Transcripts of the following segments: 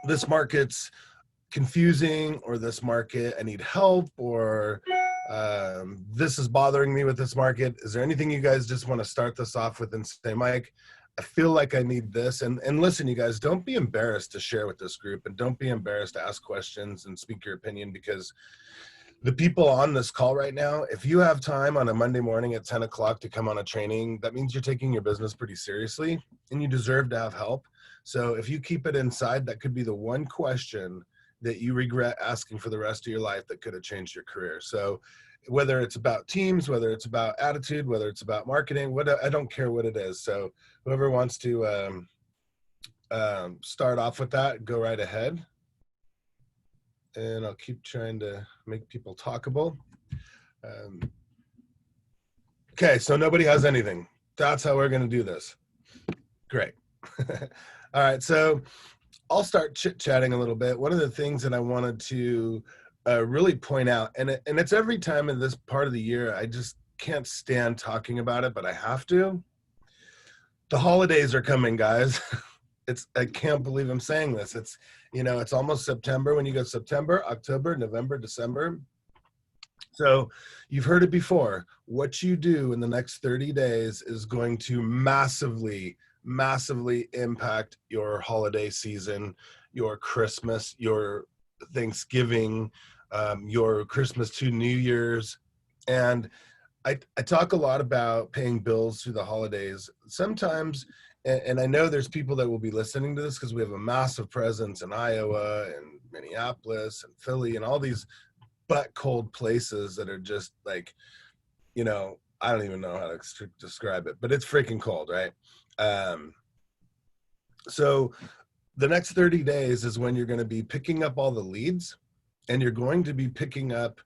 this market's confusing, or this market, I need help, or this is bothering me with this market. Is there anything you guys just want to start this off with and say, Mike, I feel like I need this? And listen, you guys, don't be embarrassed to share with this group, and don't be embarrassed to ask questions and speak your opinion, because the people on this call right now, if you have time on a Monday morning at 10 o'clock to come on a training, that means you're taking your business pretty seriously and you deserve to have help. So if you keep it inside, that could be the one question that you regret asking for the rest of your life that could have changed your career. So whether it's about teams, whether it's about attitude, whether it's about marketing, I don't care what it is. So whoever wants to start off with that, go right ahead. And I'll keep trying to make people talkable. Okay, so nobody has anything. That's how we're going to do this. Great. All right, so I'll start chit-chatting a little bit. One of the things that I wanted to really point out, and it's every time in this part of the year, I just can't stand talking about it, but I have to. The holidays are coming, guys. I can't believe I'm saying this. It's almost September. When you go September, October, November, December. So you've heard it before. What you do in the next 30 days is going to massively, massively impact your holiday season, your Christmas, your Thanksgiving, your Christmas to New Year's. And I talk a lot about paying bills through the holidays. Sometimes, and I know there's people that will be listening to this because we have a massive presence in Iowa and Minneapolis and Philly and all these butt cold places that are just like, I don't even know how to describe it, but it's freaking cold, right? So the next 30 days is when you're going to be picking up all the leads, and you're going to be picking up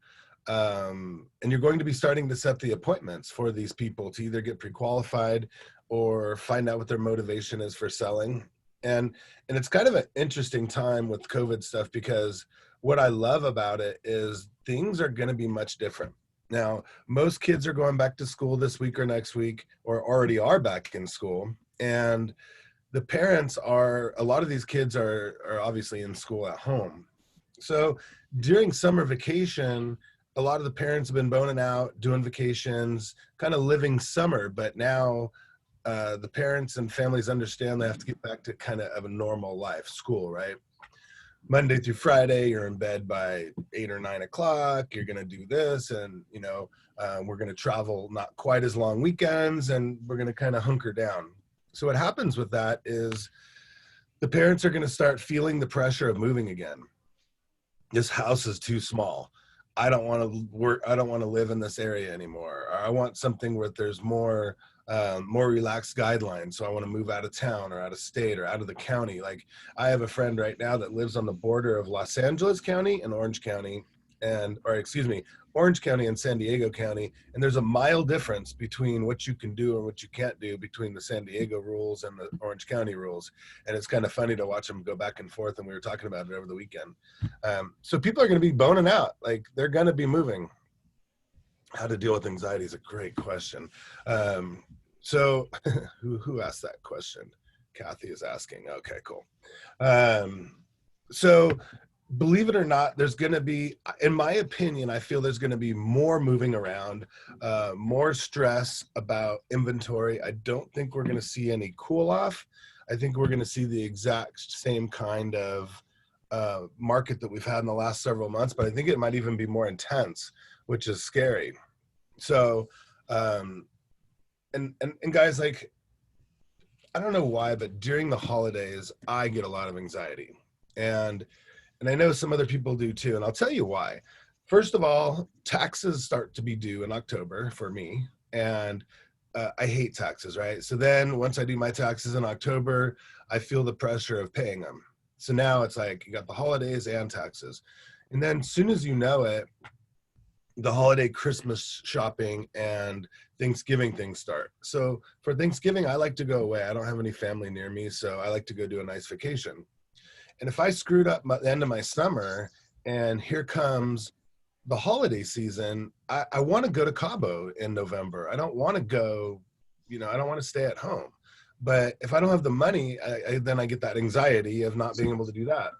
and you're going to be starting to set the appointments for these people to either get pre-qualified or find out what their motivation is for selling. And it's kind of an interesting time with COVID stuff, because what I love about it is things are going to be much different. Now, most kids are going back to school this week or next week, or already are back in school. And the parents a lot of these kids are obviously in school at home. So during summer vacation, a lot of the parents have been boning out, doing vacations, kind of living summer, but now the parents and families understand they have to get back to kind of a normal life, school, right? Monday through Friday, you're in bed by 8 or 9 o'clock. You're going to do this, and we're going to travel not quite as long weekends, and we're going to kind of hunker down. So what happens with that is the parents are going to start feeling the pressure of moving again. This house is too small. I don't want to work. I don't want to live in this area anymore. Or I want something where there's more relaxed guidelines. So I want to move out of town or out of state or out of the county. Like, I have a friend right now that lives on the border of Los Angeles County and Orange County, Orange County and San Diego County. And there's a mile difference between what you can do and what you can't do between the San Diego rules and the Orange County rules. And it's kind of funny to watch them go back and forth. And we were talking about it over the weekend. So people are going to be boning out. Like, they're going to be moving. How to deal with anxiety is a great question. So who asked that question? Kathy is asking. Okay, cool. So believe it or not, there's going to be, in my opinion, I feel there's going to be more moving around, more stress about inventory. I don't think we're going to see any cool off. I think we're going to see the exact same kind of market that we've had in the last several months, but I think it might even be more intense, which is scary. So, and guys, like, I don't know why, but during the holidays, I get a lot of anxiety, and I know some other people do too. And I'll tell you why. First of all, taxes start to be due in October for me, and I hate taxes, right? So then once I do my taxes in October, I feel the pressure of paying them. So now it's like you got the holidays and taxes. And then as soon as you know it, the holiday Christmas shopping and Thanksgiving things start. So for Thanksgiving, I like to go away. I don't have any family near me, so I like to go do a nice vacation. And if I screwed up the end of my summer and here comes the holiday season, I want to go to Cabo in November. I don't want to go, I don't want to stay at home. But if I don't have the money, then I get that anxiety of not being able to do that.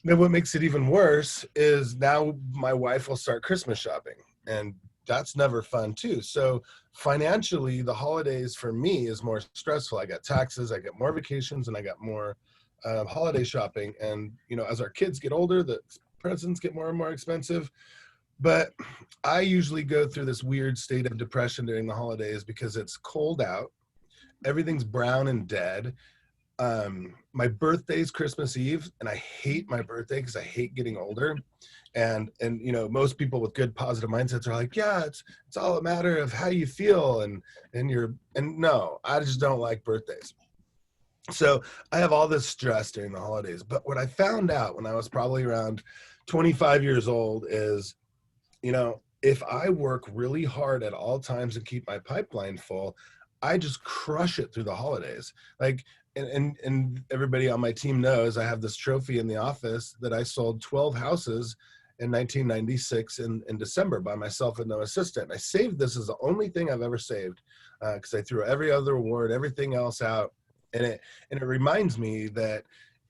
Then what makes it even worse is now my wife will start Christmas shopping, and that's never fun too. So financially, the holidays for me is more stressful. I got taxes, I get more vacations, and I got more holiday shopping. And as our kids get older, the presents get more and more expensive. But I usually go through this weird state of depression during the holidays because it's cold out, everything's brown and dead. My birthday's Christmas Eve, and I hate my birthday because I hate getting older. And most people with good positive mindsets are like, yeah, it's all a matter of how you feel, and no, I just don't like birthdays. So I have all this stress during the holidays. But what I found out when I was probably around 25 years old is, if I work really hard at all times and keep my pipeline full, I just crush it through the holidays. Like, and everybody on my team knows I have this trophy in the office that I sold 12 houses in 1996 in December by myself and no assistant. I saved this as the only thing I've ever saved because I threw every other award, everything else out. And it reminds me that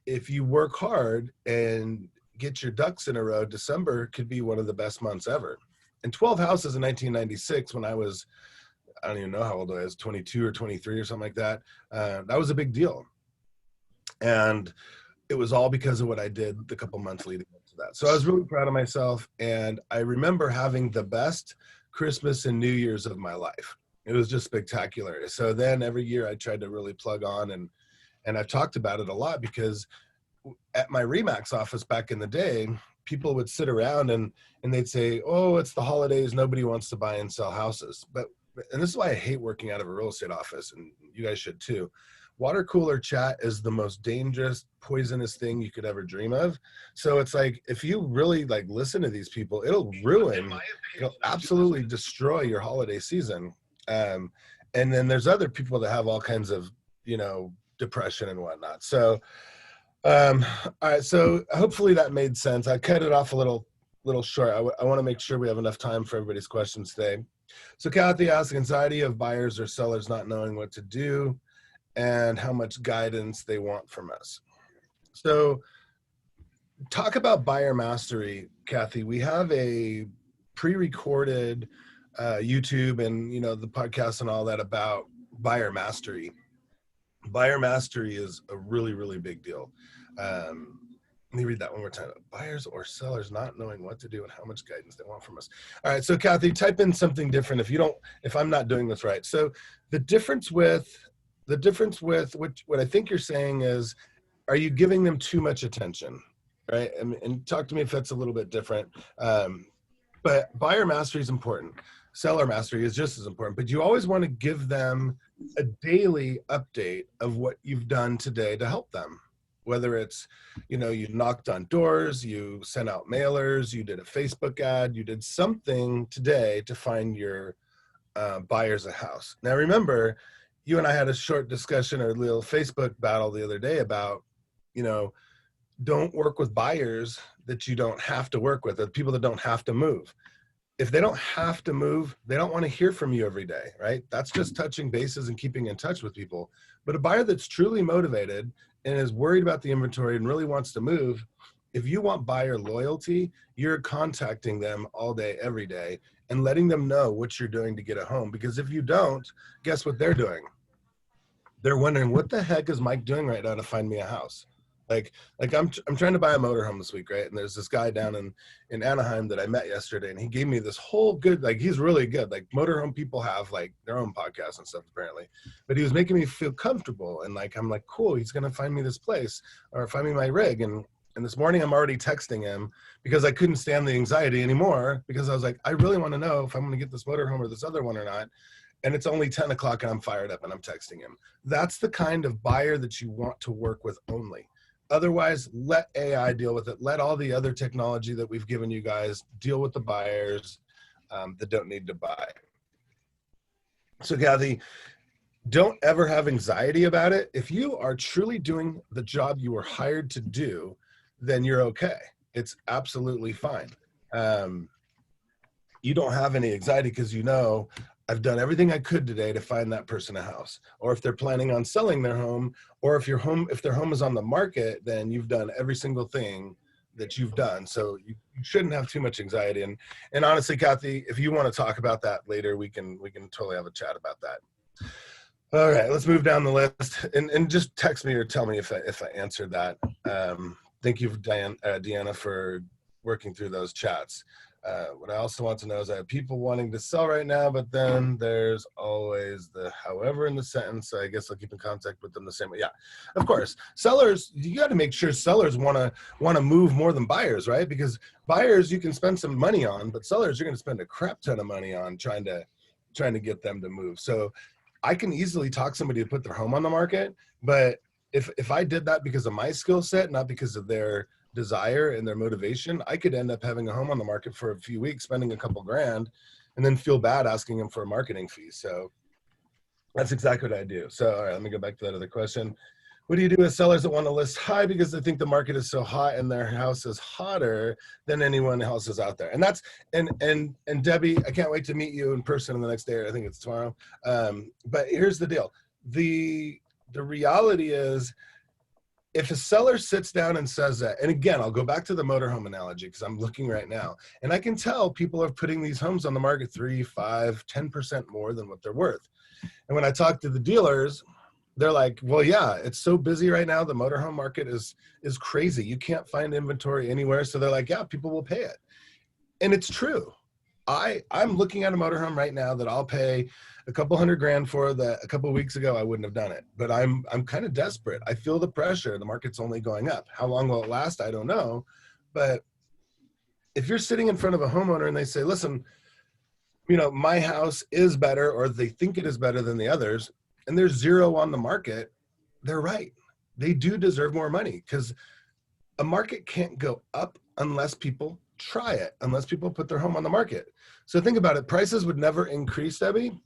if you work hard and get your ducks in a row, December could be one of the best months ever. And 12 houses in 1996, when I don't even know how old I was, 22 or 23 or something like that. That was a big deal. And it was all because of what I did the couple months leading up to that. So I was really proud of myself. And I remember having the best Christmas and New Year's of my life. It was just spectacular. So then every year I tried to really plug on, and I've talked about it a lot because at my Remax office back in the day, people would sit around and they'd say, oh, it's the holidays, nobody wants to buy and sell houses. And this is why I hate working out of a real estate office, and you guys should too. Water cooler chat is the most dangerous, poisonous thing you could ever dream of. So it's like, if you really listen to these people, it'll absolutely destroy your holiday season. And then there's other people that have all kinds of, depression and whatnot. So, all right. So hopefully that made sense. I cut it off a little short. I want to make sure we have enough time for everybody's questions today. So Kathy asked, anxiety of buyers or sellers not knowing what to do and how much guidance they want from us. So talk about buyer mastery, Kathy. We have a pre-recorded YouTube and, the podcast and all that about buyer mastery. Buyer mastery is a really, really big deal. Let me read that one more time. Buyers or sellers not knowing what to do and how much guidance they want from us. All right, so Kathy, type in something different if I'm not doing this right. So the difference with what I think you're saying is, are you giving them too much attention, right? And talk to me if that's a little bit different. But buyer mastery is important. Seller mastery is just as important, but you always want to give them a daily update of what you've done today to help them. Whether it's, you knocked on doors, you sent out mailers, you did a Facebook ad, you did something today to find your buyers a house. Now, remember, you and I had a short discussion or a little Facebook battle the other day about, don't work with buyers that you don't have to work with, or people that don't have to move. If they don't have to move, they don't want to hear from you every day, right? That's just touching bases and keeping in touch with people. But a buyer that's truly motivated and is worried about the inventory and really wants to move, if you want buyer loyalty, you're contacting them all day, every day, and letting them know what you're doing to get a home. Because if you don't, guess what they're doing? They're wondering, what the heck is Mike doing right now to find me a house? Like I'm trying to buy a motorhome this week, right? And there's this guy down in Anaheim that I met yesterday, and he gave me this whole good, he's really good. Motorhome people have their own podcasts and stuff apparently, but he was making me feel comfortable, and I'm like, cool, he's gonna find me this place or find me my rig. And this morning I'm already texting him because I couldn't stand the anxiety anymore, because I was like, I really want to know if I'm gonna get this motorhome or this other one or not. And it's only 10 o'clock and I'm fired up and I'm texting him. That's the kind of buyer that you want to work with only. Otherwise, let AI deal with it. Let all the other technology that we've given you guys deal with the buyers that don't need to buy. So Kathy, don't ever have anxiety about it. If you are truly doing the job you were hired to do, then you're okay. It's absolutely fine. You don't have any anxiety because I've done everything I could today to find that person a house. Or if they're planning on selling their home, or if their home is on the market, then you've done every single thing that you've done. So you shouldn't have too much anxiety. And honestly, Kathy, if you want to talk about that later, we can totally have a chat about that. All right, let's move down the list, and just text me or tell me if I answered that. Thank you, Deanna, for working through those chats. What I also want to know is I have people wanting to sell right now, but then there's always the however in the sentence. So I guess I'll keep in contact with them the same way. Yeah, of course. Sellers, you got to make sure sellers want to move more than buyers, right? Because buyers you can spend some money on, but sellers you're going to spend a crap ton of money on trying to get them to move. So I can easily talk somebody to put their home on the market, but if I did that because of my skill set, not because of their desire and their motivation, I could end up having a home on the market for a few weeks, spending a couple grand, and then feel bad asking them for a marketing fee. So that's exactly what I do. So all right, let me go back to that other question. What do you do with sellers that want to list high because they think the market is so hot and their house is hotter than anyone else is out there? And that's and Debbie, I can't wait to meet you in person in the next day, or I think it's tomorrow. But here's the deal. The reality is, if a seller sits down and says that, and again, I'll go back to the motorhome analogy because I'm looking right now, and I can tell people are putting these homes on the market 3, 5, 10% more than what they're worth. And when I talk to the dealers, they're like, well, yeah, it's so busy right now. The motorhome market is crazy. You can't find inventory anywhere. So they're like, yeah, people will pay it. And it's true. I'm looking at a motorhome right now that I'll pay a couple $100,000 for, that a couple of weeks ago I wouldn't have done it. But I'm kind of desperate. I feel the pressure. The market's only going up. How long will it last? I don't know. But if you're sitting in front of a homeowner and they say, listen, my house is better, or they think it is better than the others, and there's 0 on the market, they're right. They do deserve more money, because a market can't go up unless people try it, unless people put their home on the market. So think about it. Prices would never increase, Debbie,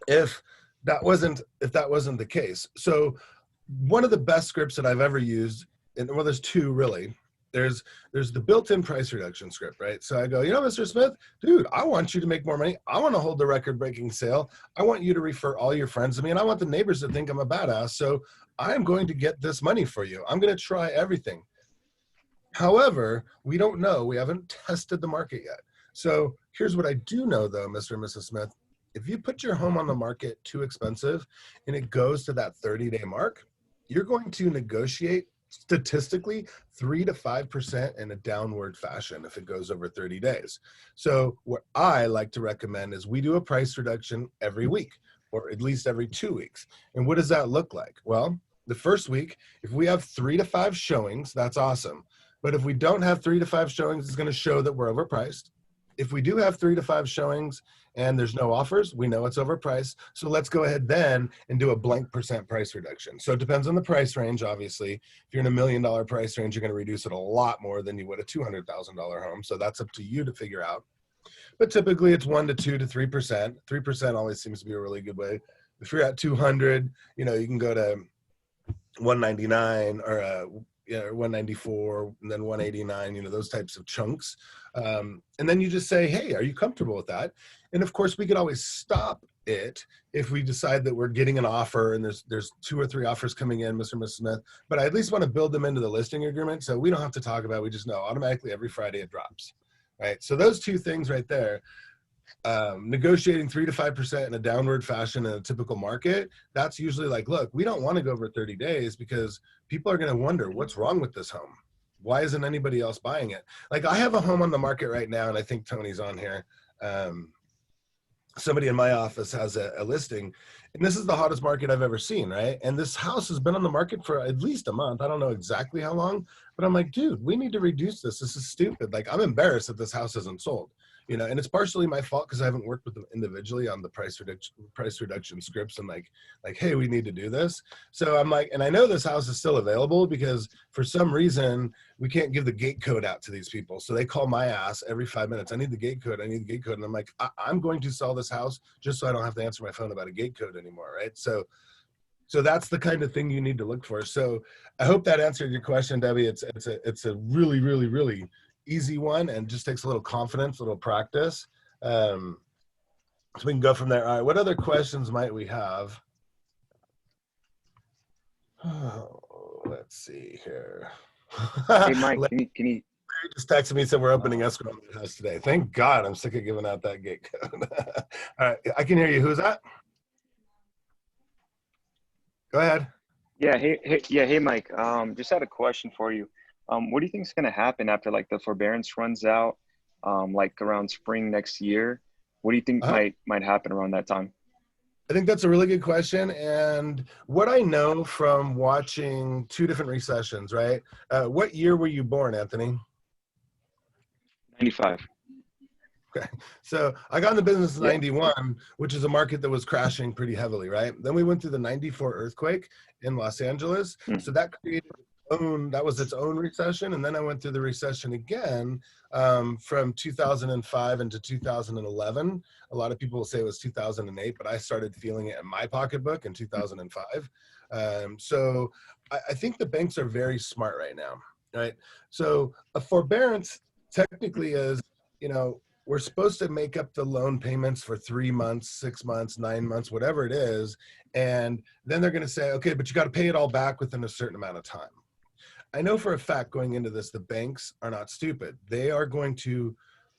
if that wasn't the case. So one of the best scripts that I've ever used, and well, there's 2 really. There's the built-in price reduction script, right? So I go, Mr. Smith, dude, I want you to make more money. I want to hold the record-breaking sale. I want you to refer all your friends to me, and I want the neighbors to think I'm a badass. So I'm going to get this money for you. I'm going to try everything. However, we don't know. We haven't tested the market yet. So here's what I do know, though, Mr. and Mrs. Smith. If you put your home on the market too expensive and it goes to that 30-day mark, you're going to negotiate statistically 3 to 5% in a downward fashion if it goes over 30 days. So what I like to recommend is we do a price reduction every week, or at least every 2 weeks. And what does that look like? Well, the first week, if we have 3 to 5 showings, that's awesome. But if we don't have 3 to 5 showings, it's going to show that we're overpriced. If we do have 3 to 5 showings and there's no offers, we know it's overpriced. So let's go ahead then and do a blank % price reduction. So it depends on the price range, obviously. If you're in $1 million price range, you're going to reduce it a lot more than you would a $200,000 home. So that's up to you to figure out. But typically it's 1 to 2 to 3%. 3% always seems to be a really good way. If you're at 200, you can go to 199 or 194 and then 189, those types of chunks. And then you just say, hey, are you comfortable with that? And of course we could always stop it if we decide that we're getting an offer and there's 2 or 3 offers coming in, Mr. and Mrs. Smith, but I at least want to build them into the listing agreement. So we don't have to talk about it. We just know automatically every Friday it drops, right? So those 2 things right there, negotiating 3 to 5% in a downward fashion in a typical market, that's usually like, look, we don't want to go over 30 days because people are going to wonder what's wrong with this home. Why isn't anybody else buying it? Like I have a home on the market right now, and I think Tony's on here. Somebody in my office has a listing, and this is the hottest market I've ever seen, right? And this house has been on the market for at least a month. I don't know exactly how long, but I'm like, dude, we need to reduce this. This is stupid. Like, I'm embarrassed that this house isn't sold. And it's partially my fault because I haven't worked with them individually on the price reduction scripts and like, hey, we need to do this. So I'm like, and I know this house is still available because for some reason we can't give the gate code out to these people. So they call my ass every 5 minutes. I need the gate code. I need the gate code. And I'm like, I'm going to sell this house just so I don't have to answer my phone about a gate code anymore. Right. So that's the kind of thing you need to look for. So I hope that answered your question, Debbie. It's a really, really, really easy one, and just takes a little confidence, a little practice. So we can go from there. All right, what other questions might we have? Oh, let's see here. Hey, Mike, can you He just texted me and said we're opening escrow on the house today. Thank God, I'm sick of giving out that gate code. All right, I can hear you. Who's that? Go ahead. Yeah, hey, Mike. Just had a question for you. What do you think is going to happen after like the forbearance runs out, like around spring next year? What do you think Uh-huh. might happen around that time? I think that's a really good question. And what I know from watching two different recessions, right? What year were you born, Anthony? 95. Okay. So I got in the business in Yeah. 91, which is a market that was crashing pretty heavily, right? Then we went through the 94 earthquake in Los Angeles. So Mhm. that created that was its own recession. And then I went through the recession again from 2005 into 2011. A lot of people will say it was 2008, but I started feeling it in my pocketbook in 2005. So I think the banks are very smart right now, right? So a forbearance technically is, you know, we're supposed to make up the loan payments for 3 months, 6 months, 9 months, whatever it is. And then they're going to say, okay, but you got to pay it all back within a certain amount of time. I know for a fact going into this, the banks are not stupid. They are going to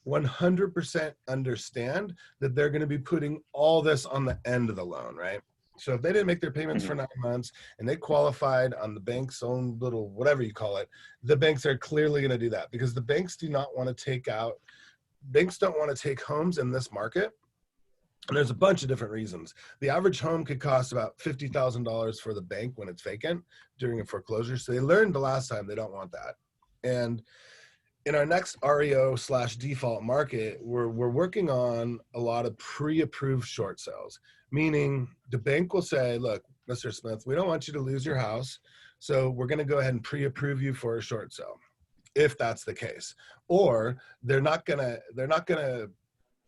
100% understand that they're going to be putting all this on the end of the loan, right? So if they didn't make their payments for Mhm. 9 months and they qualified on the bank's own little, whatever you call it, the banks are clearly going to do that because the banks do not want to take out banks don't want to take homes in this market. And there's a bunch of different reasons. The average home could cost about $50,000 for the bank when it's vacant during a foreclosure. So they learned the last time they don't want that. And in our next REO slash default market, we're working on a lot of pre-approved short sales, meaning the bank will say, look, Mr. Smith, we don't want you to lose your house. So we're going to go ahead and pre-approve you for a short sale if that's the case. Or they're not gonna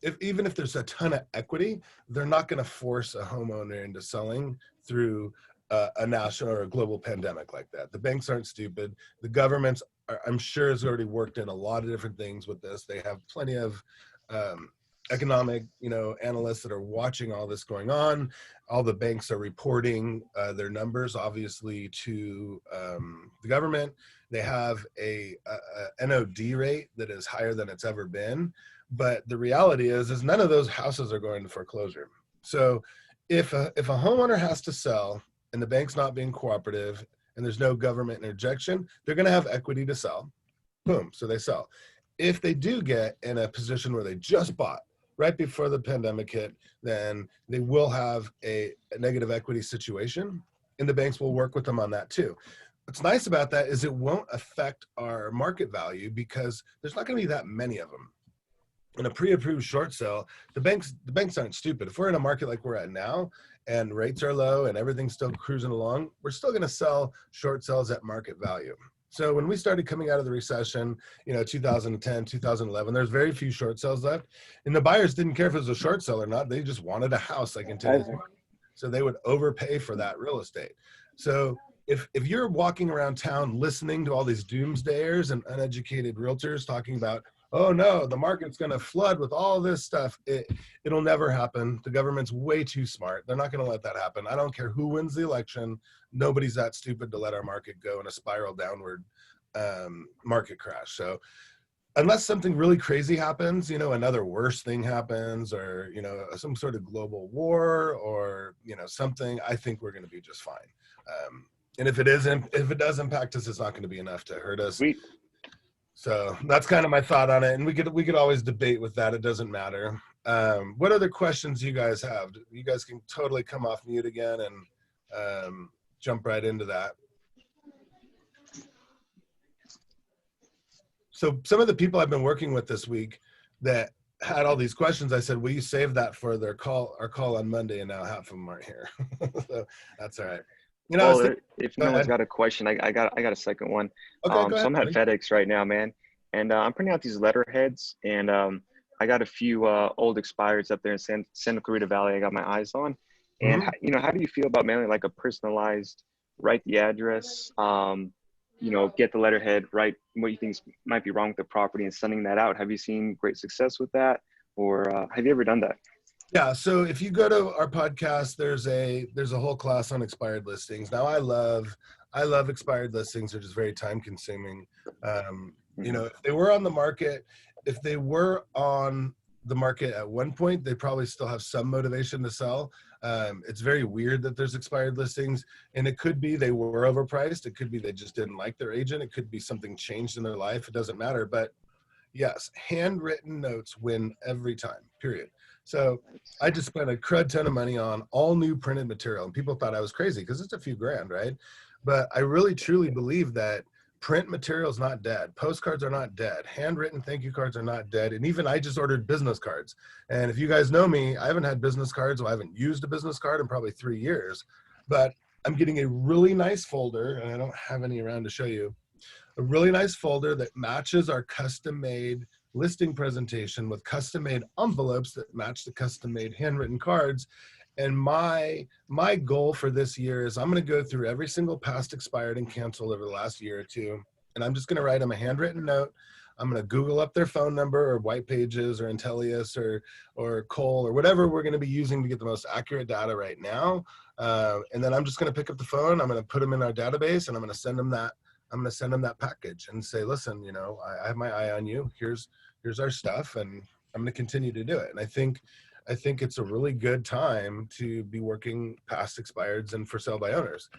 if even if there's a ton of equity, they're not going to force a homeowner into selling through a national or a global pandemic like that. The banks aren't stupid. The governments, I'm sure, has already worked in a lot of different things with this. They have plenty of um, economic, analysts that are watching all this going on. All the banks are reporting their numbers, obviously, to the government. They have a NOD rate that is higher than it's ever been, but the reality is none of those houses are going to foreclosure. So if a homeowner has to sell and the bank's not being cooperative and there's no government interjection, they're going to have equity to sell. Boom, so they sell. If they do get in a position where they just bought right before the pandemic hit, then they will have a negative equity situation, and the banks will work with them on that too. What's nice about that is it won't affect our market value because there's not going to be that many of them. In a pre-approved short sale, the banks aren't stupid. If we're in a market like we're at now and rates are low and everything's still cruising along, we're still going to sell short sales at market value. So when we started coming out of the recession, 2010, 2011, there's very few short sales left, and the buyers didn't care if it was a short sale or not. They just wanted a house like in today's market, so they would overpay for that real estate. So if you're walking around town listening to all these doomsdayers and uneducated realtors talking about, oh no, the market's going to flood with all this stuff, it'll never happen. The government's way too smart. They're not going to let that happen. I don't care who wins the election. Nobody's that stupid to let our market go in a spiral downward market crash. So unless something really crazy happens, another worse thing happens, or some sort of global war, or something, I think we're going to be just fine. And if it does impact us, it's not going to be enough to hurt us. Sweet. So that's kind of my thought on it, and we could always debate with that. It doesn't matter. What other questions you guys have? You guys can totally come off mute again and jump right into that. So some of the people I've been working with this week that had all these questions, I said, will you save that for our call on Monday? And now half of them aren't here. So that's all right. I was Well, thinking, if go no one's ahead. got a question, I got a second one. Okay, go So ahead, I'm at buddy. FedEx right now, man, and I'm printing out these letterheads, and I got a few old expireds up there in Santa Clarita Valley. I got my eyes on, and Mm-hmm. how do you feel about mailing like a personalized, write the address, get the letterhead, write what you think might be wrong with the property, and sending that out? Have you seen great success with that, or have you ever done that? Yeah, so if you go to our podcast, there's a whole class on expired listings. Now I love I love expired listings. They're just very time consuming. You Mhm. know, if they were on the market, if they were on the market at one point, they probably still have some motivation to sell. It's very weird that there's expired listings, and it could be they were overpriced. It could be they just didn't like their agent. It could be something changed in their life. It doesn't matter. But yes, handwritten notes win every time, period. So I just spent a crud ton of money on all new printed material, and people thought I was crazy because it's a few grand, right? But I really truly believe that print material is not dead. Postcards are not dead. Handwritten thank you cards are not dead. And even I just ordered business cards. And if you guys know me, I haven't had business cards. I haven't used a business card in probably 3 years, but I'm getting a really nice folder, and I don't have any around to show you, a really nice folder that matches our custom made listing presentation with custom made envelopes that match the custom made handwritten cards. And my goal for this year is I'm going to go through every single past expired and canceled over the last year or two, and I'm just going to write them a handwritten note. I'm going to Google up their phone number or White Pages or Intellius or Cole or whatever we're going to be using to get the most accurate data right now. And then I'm just going to pick up the phone. I'm going to put them in our database, and I'm going to send them that package and say, listen, you know, I have my eye on you. Here's our stuff, and I'm going to continue to do it. And I think it's a really good time to be working past expireds and for sale by owners.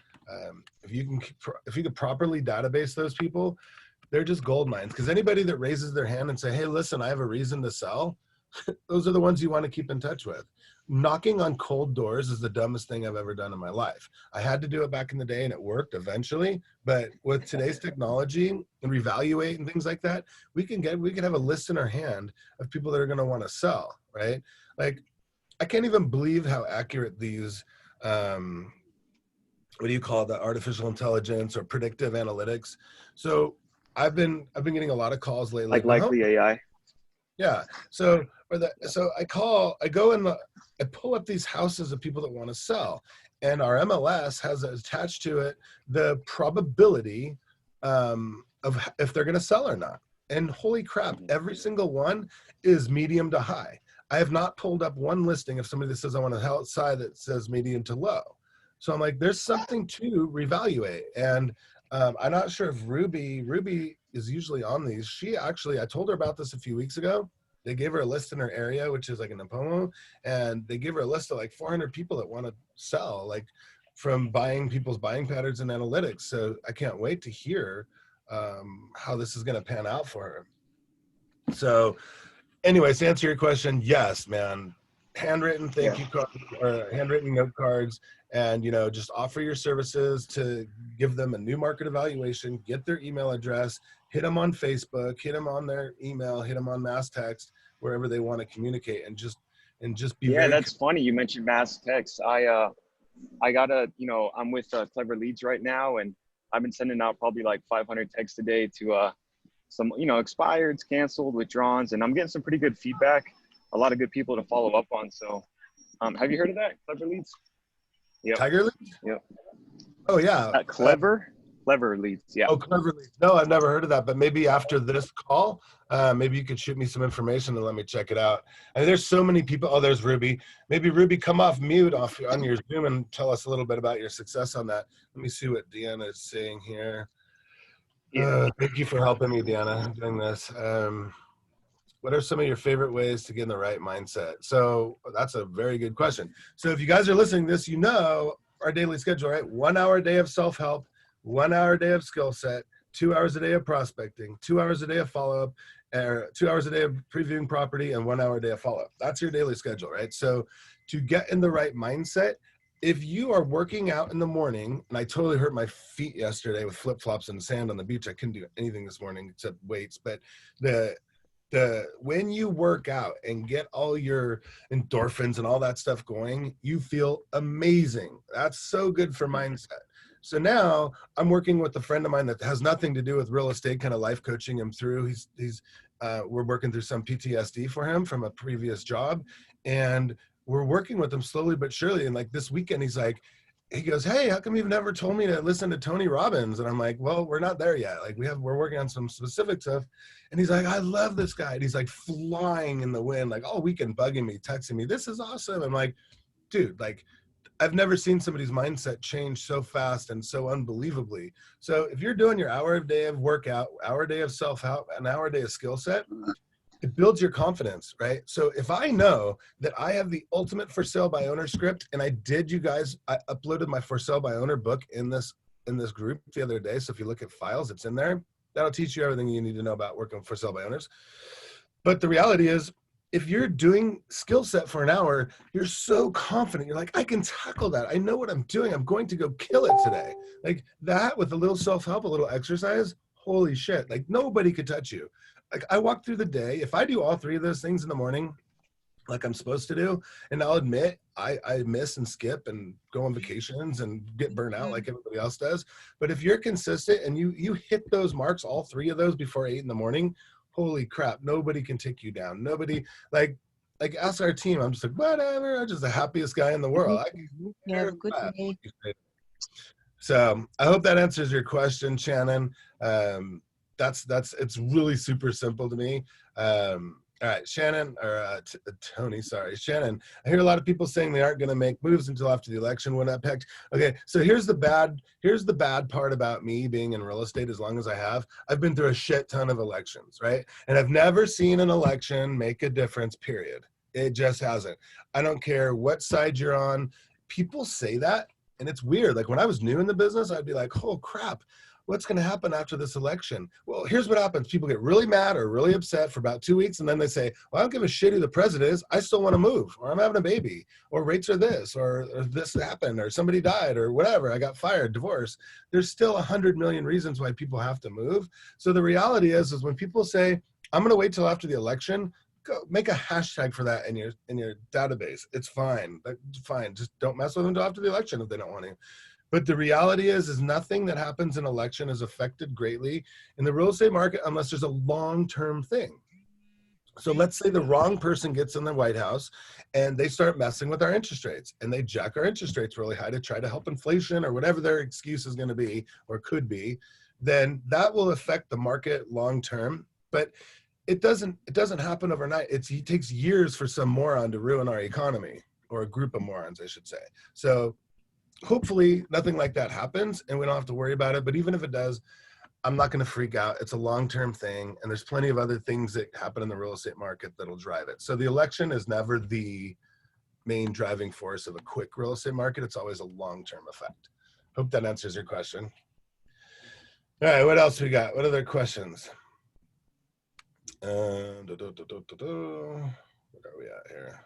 If you can properly database those people, they're just gold mines. Because anybody that raises their hand and say, hey, listen, I have a reason to sell, those are the ones you want to keep in touch with. Knocking on cold doors is the dumbest thing I've ever done in my life. I had to do it back in the day and it worked eventually, but with today's technology and Revaluate and things like that, we can have a list in our hand of people that are going to want to sell, right? Like, I can't even believe how accurate these what do you call it, the artificial intelligence or predictive analytics. So I've been getting a lot of calls lately, Like like, well, likely AI. yeah. So I go and I pull up these houses of people that want to sell, and our MLS has attached to it the probability of if they're going to sell or not. And holy crap, Mhm. every single one is medium to high. I have not pulled up one listing of somebody that says I want to outside that says medium to low. So I'm like, there's something to reevaluate. And I'm not sure if Ruby is usually on these. I told her about this a few weeks ago. They gave her a list in her area, which is like in Napomo, and they gave her a list of like 400 people that want to sell, like from buying people's buying patterns and analytics. So I can't wait to hear how this is going to pan out for her. So anyways, to answer your question, yes, man, handwritten Yeah. thank you cards or handwritten note cards, and you know, just offer your services to give them a new market evaluation, get their email address, hit them on Facebook, hit them on their email, hit them on mass text, wherever they want to communicate, and just be Yeah, very. that's funny. You mentioned mass text. I got I'm with Clever Leads right now, and I've been sending out probably like 500 texts a day to some, expireds, canceled, withdrawns, and I'm getting some pretty good feedback. A lot of good people to follow up on. So, have you heard of that? Clever Leads? Yep. Tiger Leads? Yep. Oh yeah. Clever Leads. Yeah. Oh, Cleverly. No, I've never heard of that. But maybe after this call, maybe you could shoot me some information and let me check it out. And there's so many people. Oh, there's Ruby. Maybe Ruby, come off mute on your Zoom and tell us a little bit about your success on that. Let me see what Deanna is saying here. Yeah. Thank you for helping me, Deanna, doing this. What are some of your favorite ways to get in the right mindset? So that's a very good question. So if you guys are listening to this, you know our daily schedule, right? 1 hour a day of self-help, 1 hour a day of skill set, 2 hours a day of prospecting, 2 hours a day of follow-up, 2 hours a day of previewing property, and 1 hour a day of follow-up. That's your daily schedule, right? So to get in the right mindset, if you are working out in the morning, and I totally hurt my feet yesterday with flip-flops and sand on the beach. I couldn't do anything this morning except weights, but when you work out and get all your endorphins and all that stuff going, you feel amazing. That's so good for mindset. So now I'm working with a friend of mine that has nothing to do with real estate, kind of life coaching him through. We're working through some PTSD for him from a previous job, and we're working with him slowly but surely. And like this weekend, he goes, hey, how come you've never told me to listen to Tony Robbins? And I'm like, well, we're not there yet. Like we're working on some specific stuff. And he's like, I love this guy. And he's like flying in the wind, like all weekend bugging me, texting me, this is awesome. I'm like, dude, like I've never seen somebody's mindset change so fast and so unbelievably. So if you're doing your hour a day of workout, hour a day of self-help, an hour a day of skill set, it builds your confidence, right? So if I know that I have the ultimate for sale by owner script, and I uploaded my for sale by owner book in this group the other day. So if you look at files, it's in there. That'll teach you everything you need to know about working for sale by owners. But the reality is, if you're doing skill set for an hour, you're so confident. You're like, I can tackle that. I know what I'm doing. I'm going to go kill it today. Like that with a little self-help, a little exercise, holy shit. Like nobody could touch you. Like I walk through the day. If I do all three of those things in the morning, like I'm supposed to do, and I'll admit I miss and skip and go on vacations and get burnt out like everybody else does. But if you're consistent and you hit those marks, all three of those before 8 in the morning, holy crap, nobody can take you down. Nobody, like ask our team. I'm just like, whatever, I'm just the happiest guy in the world. You have a good day. So I hope that answers your question, Shannon. It's really super simple to me. All right, Shannon, or Tony, sorry. Shannon, I hear a lot of people saying they aren't going to make moves until after the election when that pegged. Okay, so here's the bad part about me being in real estate as long as I have. I've been through a shit ton of elections, right? And I've never seen an election make a difference, period. It just hasn't. I don't care what side you're on. People say that, and it's weird. Like when I was new in the business, I'd be like, oh crap, what's going to happen after this election? Well, here's what happens. People get really mad or really upset for about 2 weeks. And then they say, well, I don't give a shit who the president is. I still want to move, or I'm having a baby, or rates are this, or this happened, or somebody died, or whatever. I got fired, divorce. There's still 100 million reasons why people have to move. So the reality is when people say, I'm going to wait till after the election, go make a hashtag for that in your database. It's fine. Fine. Just don't mess with them until after the election if they don't want to. But the reality is nothing that happens in election is affected greatly in the real estate market unless there's a long-term thing. So let's say the wrong person gets in the White House and they start messing with our interest rates and they jack our interest rates really high to try to help inflation or whatever their excuse is going to be or could be, then that will affect the market long-term. But it doesn't happen overnight. It takes years for some moron to ruin our economy, or a group of morons, I should say. So hopefully nothing like that happens and we don't have to worry about it. But even if it does, I'm not going to freak out. It's a long-term thing. And there's plenty of other things that happen in the real estate market that'll drive it. So the election is never the main driving force of a quick real estate market. It's always a long-term effect. Hope that answers your question. All right, what else we got? What other questions? What are we at here?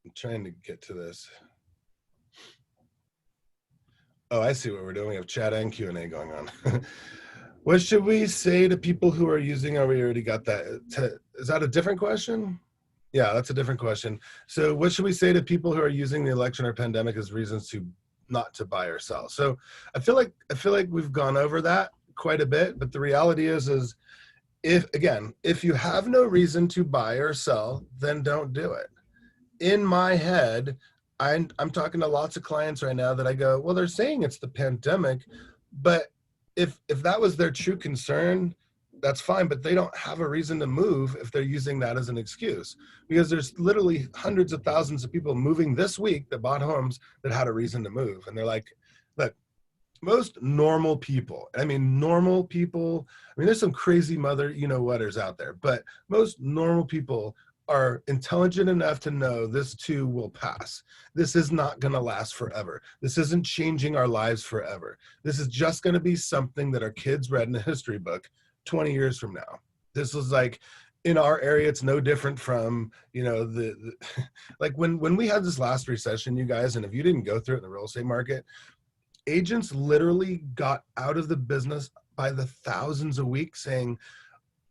I'm trying to get to this. Oh, I see what we're doing. We have chat and Q&A going on. What should we say to people who are using, we already got that. Is that a different question? Yeah, that's a different question. So what should we say to people who are using the election or pandemic as reasons to not to buy or sell? So I feel like we've gone over that quite a bit, but the reality is if you have no reason to buy or sell, then don't do it. In my head, I'm talking to lots of clients right now that I go, well, they're saying it's the pandemic, but if that was their true concern, that's fine, but they don't have a reason to move if they're using that as an excuse, because there's literally hundreds of thousands of people moving this week that bought homes that had a reason to move. And they're like, look, most normal people, normal people, there's some crazy you-know-whaters out there, but most normal people are intelligent enough to know this too will pass. This is not going to last forever. This isn't changing our lives forever. This is just going to be something that our kids read in a history book 20 years from now. This is like, in our area, it's no different from, like when we had this last recession, you guys, and if you didn't go through it in the real estate market, agents literally got out of the business by the thousands a week saying,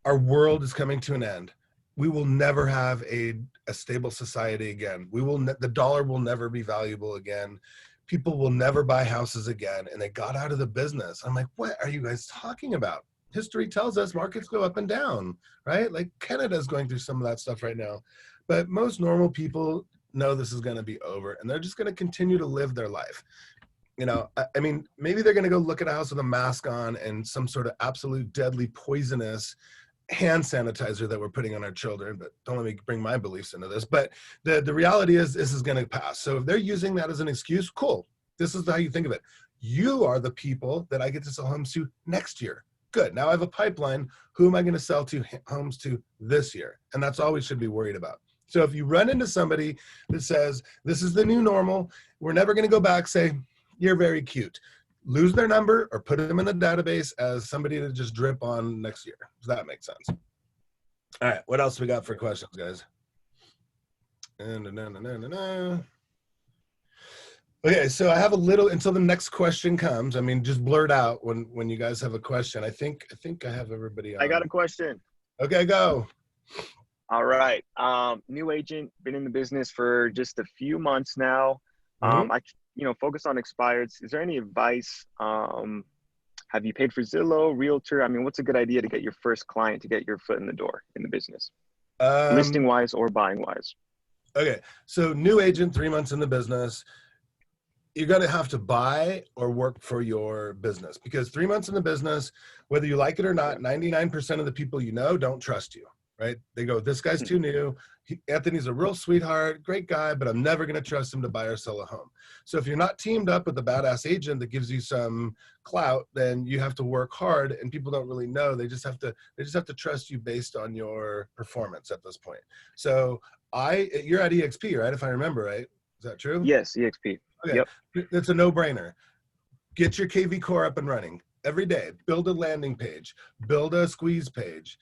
our world is coming to an end. We will never have a stable society again. The dollar will never be valuable again. People will never buy houses again. And they got out of the business. I'm like, what are you guys talking about? History tells us markets go up and down, right? Like Canada's going through some of that stuff right now. But most normal people know this is going to be over and they're just going to continue to live their life. Maybe they're going to go look at a house with a mask on and some sort of absolute deadly poisonous hand sanitizer that we're putting on our children, but don't let me bring my beliefs into this. But the reality is this is going to pass. So if they're using that as an excuse, cool. This is how you think of it. You are the people that I get to sell homes to next year. Good. Now I have a pipeline. Who am I going to sell to homes to this year? And that's all we should be worried about. So if you run into somebody that says, this is the new normal, we're never going to go back, say, you're very cute. Lose their number or put them in the database as somebody to just drip on next year. Does that make sense? All right. What else we got for questions, guys? Okay, so I have a little until the next question comes. I mean, just blurt out when you guys have a question. I think I have everybody on. I got a question. Okay, go. All right. New agent, been in the business for just a few months now. I focus on expireds. Is there any advice? Have you paid for Zillow, Realtor? I mean, what's a good idea to get your first client to get your foot in the door in the business? Listing wise or buying wise? Okay, so new agent, 3 months in the business. You're going to have to buy or work for your business, because 3 months in the business, whether you like it or not, 99% of the people you know don't trust you, right? They go, this guy's too new. Anthony's a real sweetheart, great guy, but I'm never going to trust him to buy or sell a home. So if you're not teamed up with a badass agent that gives you some clout, then you have to work hard, and people don't really know. They just have to trust you based on your performance at this point. So you're at EXP, right? If I remember right. Is that true? Yes, EXP. Okay. Yep. It's a no-brainer. Get your KV Core up and running every day. Build a landing page, build a squeeze page,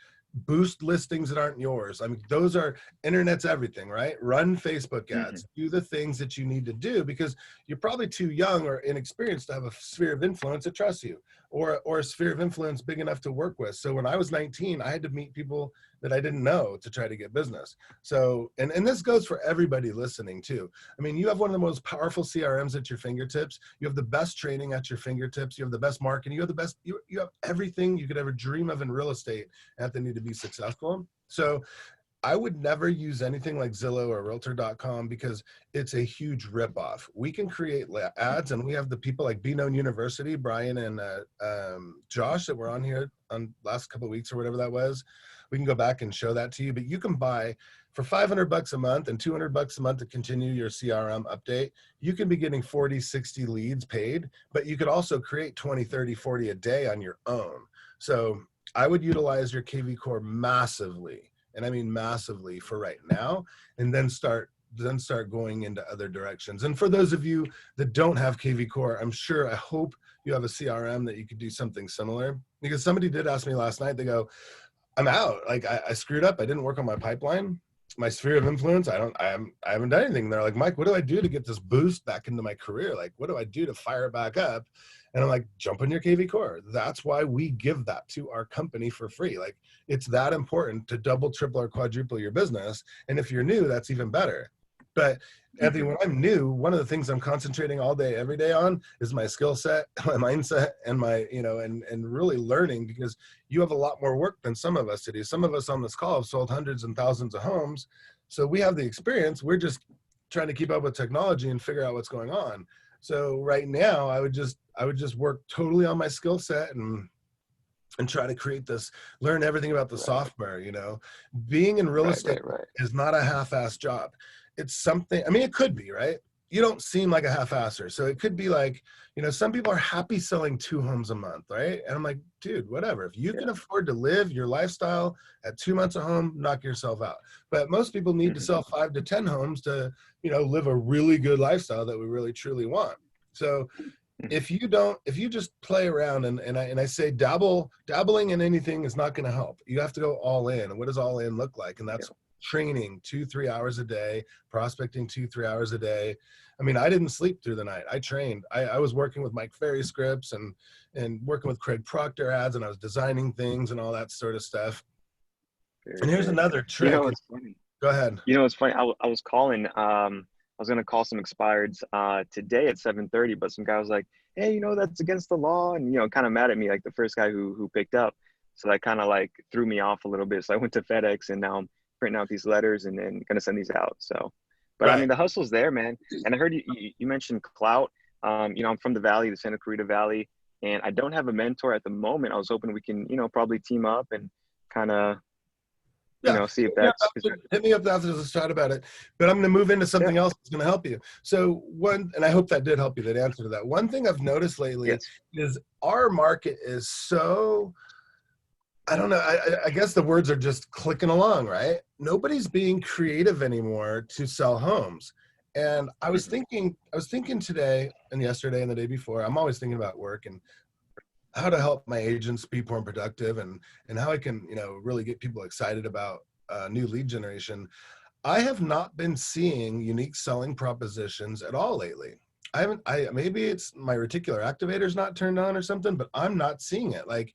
boost listings that aren't yours. I mean, those are internet's everything, right? Run Facebook ads, do the things that you need to do, because you're probably too young or inexperienced to have a sphere of influence that trusts you, or a sphere of influence big enough to work with. So when I was 19, I had to meet people that I didn't know to try to get business. So, and this goes for everybody listening too. I mean, you have one of the most powerful CRMs at your fingertips. You have the best training at your fingertips. You have the best marketing. You have the best, you have everything you could ever dream of in real estate, Anthony, to be successful. So I would never use anything like Zillow or Realtor.com, because it's a huge ripoff. We can create ads, and we have the people like Be Known University, Brian and Josh that were on here on last couple of weeks or whatever that was. We can go back and show that to you, but you can buy for $500 a month and $200 a month to continue your CRM update. You can be getting 40, 60 leads paid, but you could also create 20, 30, 40 a day on your own. So I would utilize your KV Core massively, and I mean massively, for right now, and then start going into other directions. And for those of you that don't have KV Core, I hope you have a CRM that you could do something similar, because somebody did ask me last night, they go, I'm out. Like I screwed up. I didn't work on my pipeline, my sphere of influence. I haven't done anything. They're like, Mike, what do I do to get this boost back into my career? Like, what do I do to fire it back up? And I'm like, jump on your KV Core. That's why we give that to our company for free. Like, it's that important to double, triple, or quadruple your business. And if you're new, that's even better. But Anthony, when I'm new, one of the things I'm concentrating all day, every day on is my skill set, my mindset, and my, and really learning, because you have a lot more work than some of us to do. Some of us on this call have sold hundreds and thousands of homes. So we have the experience. We're just trying to keep up with technology and figure out what's going on. So right now I would just work totally on my skill set and try to create this, learn everything about the software. Being in real estate is not a half-ass job. It's something, I mean, it could be, right? You don't seem like a half-asser. So it could be like, some people are happy selling 2 homes a month, right? And I'm like, dude, whatever. If you can afford to live your lifestyle at 2 months a home, knock yourself out. But most people need to sell 5 to 10 homes to, live a really good lifestyle that we really truly want. So if you just play around and I say dabbling in anything is not going to help. You have to go all in. And what does all in look like? And that's training 2-3 hours a day, prospecting 2-3 hours a day. I mean, I didn't sleep through the night. I trained. I was working with Mike Ferry scripts and working with Craig Proctor ads, and I was designing things and all that sort of stuff. And here's another trick. It's funny. Go ahead. It's funny. I was calling. I was going to call some expireds today at 7:30, but some guy was like, hey, that's against the law. And, kind of mad at me, like the first guy who picked up. So that kind of like threw me off a little bit. So I went to FedEx, and now I'm printing out these letters and then going to send these out. So, but I mean, the hustle's there, man. And I heard you mentioned clout. I'm from the Valley, the Santa Clarita Valley, and I don't have a mentor at the moment. I was hoping we can, probably team up and kind of, Yeah, see if hit me up that's, hit me up after this chat about it. But I'm going to move into something else that's going to help you. So and I hope that did help you, that answer to that. One thing I've noticed lately yes. is our market is so, I don't know, I guess the words are just clicking along, right? Nobody's being creative anymore to sell homes. And I was thinking today and yesterday and the day before, I'm always thinking about work and how to help my agents be more productive and how I can, really get people excited about new lead generation. I have not been seeing unique selling propositions at all lately. Maybe it's my reticular activator's not turned on or something, but I'm not seeing it. Like,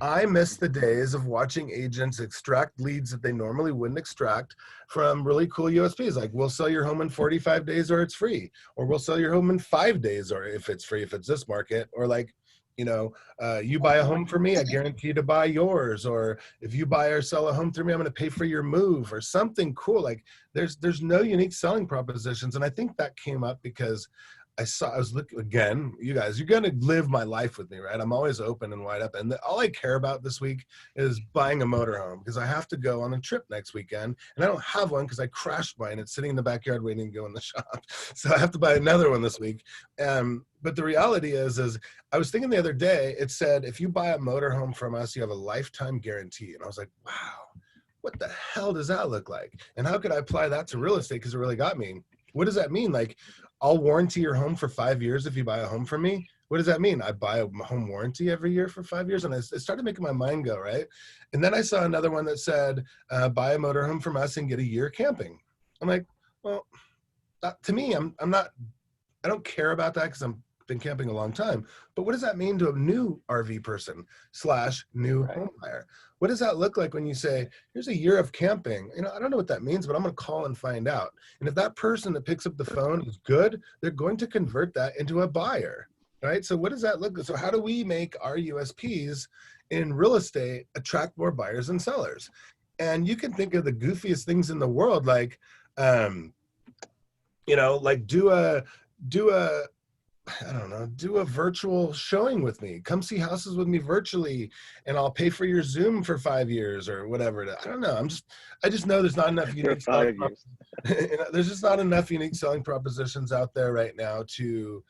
I miss the days of watching agents extract leads that they normally wouldn't extract from really cool USPs. Like, we'll sell your home in 45 days or it's free, or we'll sell your home in 5 days or if it's free, if it's this market, or like, you buy a home for me, I guarantee to buy yours. Or if you buy or sell a home through me, I'm going to pay for your move, or something cool. Like, there's no unique selling propositions. And I think that came up because I was looking again, you guys, you're going to live my life with me, right? I'm always open and wide up. And all I care about this week is buying a motorhome because I have to go on a trip next weekend and I don't have one because I crashed mine. It's sitting in the backyard waiting to go in the shop. So I have to buy another one this week. But the reality is I was thinking the other day, it said, if you buy a motorhome from us, you have a lifetime guarantee. And I was like, wow, what the hell does that look like? And how could I apply that to real estate? Because it really got me. What does that mean? Like, I'll warranty your home for 5 years if you buy a home from me. What does that mean? I buy a home warranty every year for 5 years? And it started making my mind go, right? And then I saw another one that said, buy a motorhome from us and get a year camping. I'm like, well, to me, I don't care about that because I've been camping a long time. But what does that mean to a new RV person / new home buyer? What does that look like when you say, here's a year of camping? I don't know what that means, but I'm going to call and find out. And if that person that picks up the phone is good, they're going to convert that into a buyer, right? So what does that look like? So how do we make our USPs in real estate attract more buyers and sellers? And you can think of the goofiest things in the world, like, like do a do a virtual showing with me. Come see houses with me virtually, and I'll pay for your Zoom for 5 years or whatever. I don't know. I just know there's not enough unique selling. There's just not enough unique selling propositions out there right now to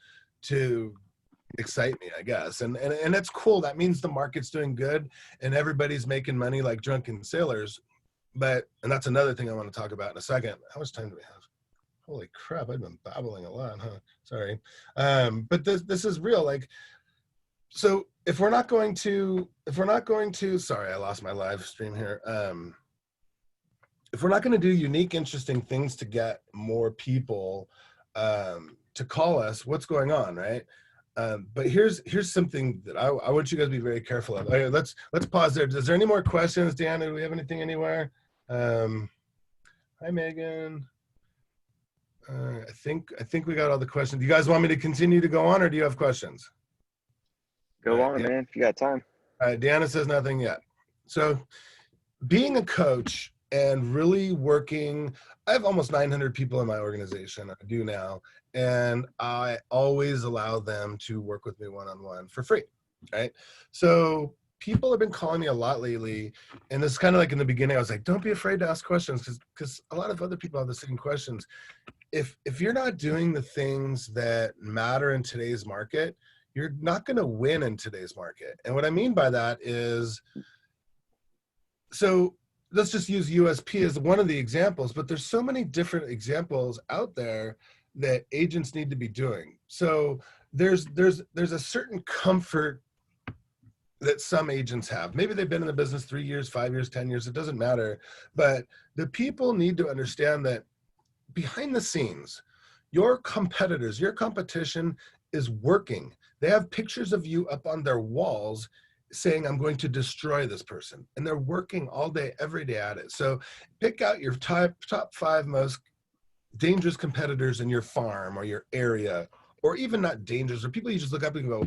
excite me, I guess. And it's cool. That means the market's doing good and everybody's making money like drunken sailors. And that's another thing I want to talk about in a second. How much time do we have? Holy crap, I've been babbling a lot, huh? Sorry. But this is real. Like, so if we're not going to, sorry, I lost my live stream here. If we're not going to do unique, interesting things to get more people to call us, what's going on, right? But here's something that I want you guys to be very careful of. Okay, let's pause there. Is there any more questions, Deanna? Do we have anything anywhere? Hi, Megan. I think we got all the questions. Do you guys want me to continue to go on, or do you have questions? Go on, man, if you got time. All right, Deanna says nothing yet. So being a coach and really working, I have almost 900 people in my organization. I do now. And I always allow them to work with me one-on-one for free, right? So people have been calling me a lot lately, and it's kind of like in the beginning, I was like, don't be afraid to ask questions because a lot of other people have the same questions. If you're not doing the things that matter in today's market, you're not going to win in today's market. And what I mean by that is, so let's just use USP as one of the examples, but there's so many different examples out there that agents need to be doing. So there's a certain comfort that some agents have. Maybe they've been in the business 3 years, 5 years, 10 years, it doesn't matter. But the people need to understand that behind the scenes, your competitors, your competition is working. They have pictures of you up on their walls saying, I'm going to destroy this person. And they're working all day, every day at it. So pick out your top 5 most dangerous competitors in your farm or your area, or even not dangerous, or people you just look up and go,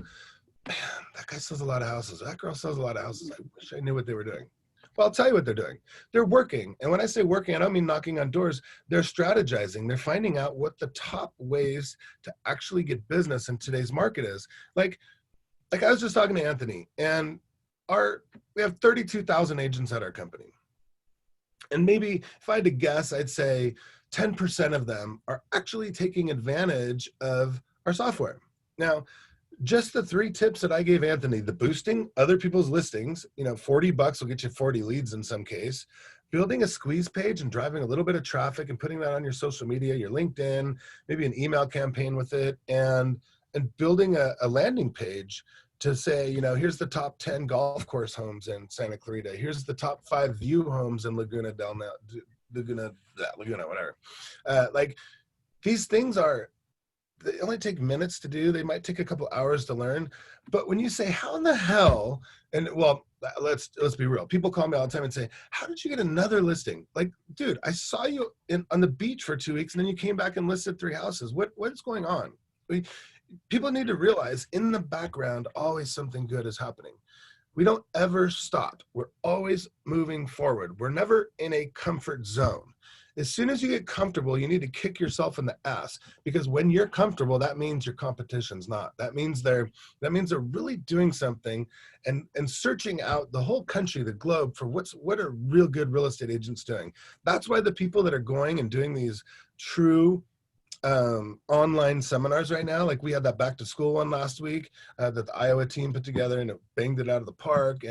man, that guy sells a lot of houses. That girl sells a lot of houses. I wish I knew what they were doing. Well, I'll tell you what they're doing. They're working. And when I say working, I don't mean knocking on doors. They're strategizing. They're finding out what the top ways to actually get business in today's market is. Like I was just talking to Anthony, and we have 32,000 agents at our company. And maybe if I had to guess, I'd say 10% of them are actually taking advantage of our software. Now, just the 3 tips that I gave Anthony, the boosting other people's listings, $40 will get you 40 leads in some case, building a squeeze page and driving a little bit of traffic and putting that on your social media, your LinkedIn, maybe an email campaign with it, and building a landing page to say, here's the top 10 golf course homes in Santa Clarita. Here's the top 5 view homes in Laguna, whatever. Like these things they only take minutes to do. They might take a couple hours to learn. But when you say, how in the hell, and well, let's be real. People call me all the time and say, how did you get another listing? Like, dude, I saw you on the beach for 2 weeks and then you came back and listed 3 houses. What's going on? People need to realize in the background, always something good is happening. We don't ever stop. We're always moving forward. We're never in a comfort zone. As soon as you get comfortable, you need to kick yourself in the ass, because when you're comfortable, that means your competition's not. That means they're really doing something and searching out the whole country, the globe, for what are real good real estate agents doing. That's why the people that are going and doing these true online seminars right now, like we had that back to school one last week that the Iowa team put together, and it banged it out of the park.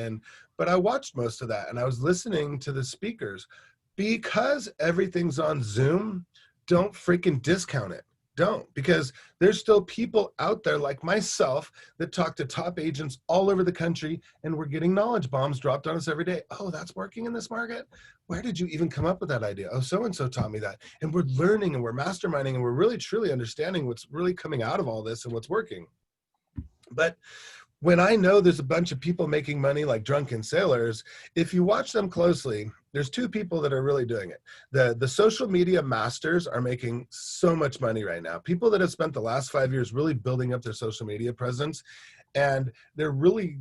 But I watched most of that and I was listening to the speakers. Because everything's on Zoom, don't freaking discount it. Don't, because there's still people out there like myself that talk to top agents all over the country, and we're getting knowledge bombs dropped on us every day. Oh, that's working in this market? Where did you even come up with that idea? Oh, so-and-so taught me that. And we're learning and we're masterminding and we're really truly understanding what's really coming out of all this and what's working. But when I know there's a bunch of people making money like drunken sailors, if you watch them closely, there's 2 people that are really doing it. The social media masters are making so much money right now. People that have spent the last 5 years really building up their social media presence, and they're really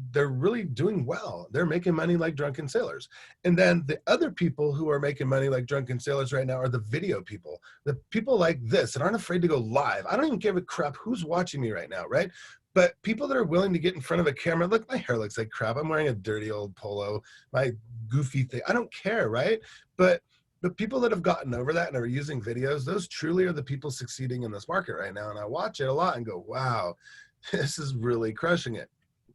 doing well. They're making money like drunken sailors. And then the other people who are making money like drunken sailors right now are the video people, the people like this that aren't afraid to go live. I don't even give a crap who's watching me right now, right? But people that are willing to get in front of a camera, look, my hair looks like crap. I'm wearing a dirty old polo, my goofy thing. I don't care, right? But the people that have gotten over that and are using videos, those truly are the people succeeding in this market right now. And I watch it a lot and go, wow, this is really crushing it.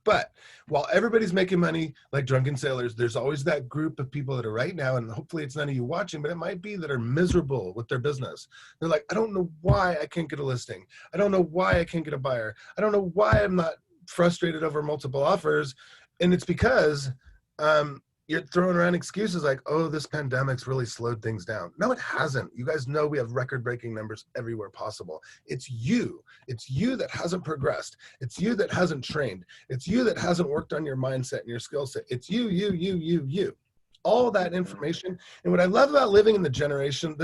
But while everybody's making money like drunken sailors, there's always that group of people that are right now, and hopefully it's none of you watching, but it might be, that are miserable with their business. They're like, I don't know why I can't get a listing. I don't know why I can't get a buyer. I don't know why I'm not frustrated over multiple offers. And it's because you're throwing around excuses like, oh, this pandemic's really slowed things down. No, it hasn't. You guys know we have record-breaking numbers everywhere possible. It's you. It's you that hasn't progressed. It's you that hasn't trained. It's you that hasn't worked on your mindset and your skill set. It's you. All that information. And what I love about living in this